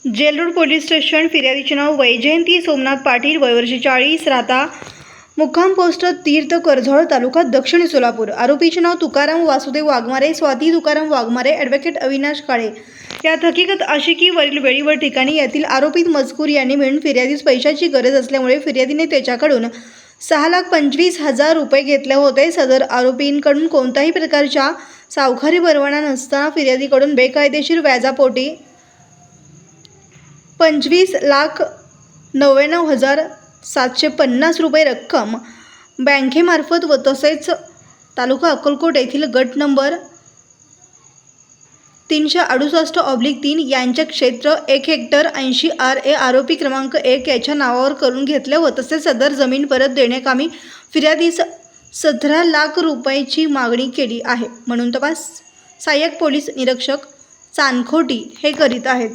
Jail Road police station. फिर्यादीचे नाव वैजयंती सोमनाथ पाटील, वय वर्ष 40, राहता मुक्काम पोस्ट तीर्थ करझोळ, तालुका दक्षिण सोलापूर. आरोपीचे नाव तुकाराम वासुदेव वाघमारे, स्वाती तुकाराम वाघमारे, ॲडव्होकेट अविनाश काळे. यात हकीकत अशी की वरील वेळी व ठिकाणी यातील आरोपित मजकूर यांनी मिळून फिर्यादीस पैशाची गरज असल्यामुळे फिर्यादीने त्याच्याकडून 6,25,000 रुपये घेतले होते. सदर आरोपींकडून कोणत्याही प्रकारच्या सावकारी परवाना नसताना फिर्यादीकडून बेकायदेशीर व्याजापोटी 25,99,750 रुपये रक्कम बँकेमार्फत व तसेच तालुका अक्कलकोट येथील गट नंबर 368/3 यांचे क्षेत्र 1 हेक्टर 80 RA आरोपी क्रमांक 1 याच्या नावावर करून घेतले व तसेच सदर जमीन परत देण्याकामी फिर्यादीस 17 लाख रुपयाची मागणी केली आहे म्हणून तपास सहाय्यक पोलीस निरीक्षक चांदखोटी हे करीत आहेत.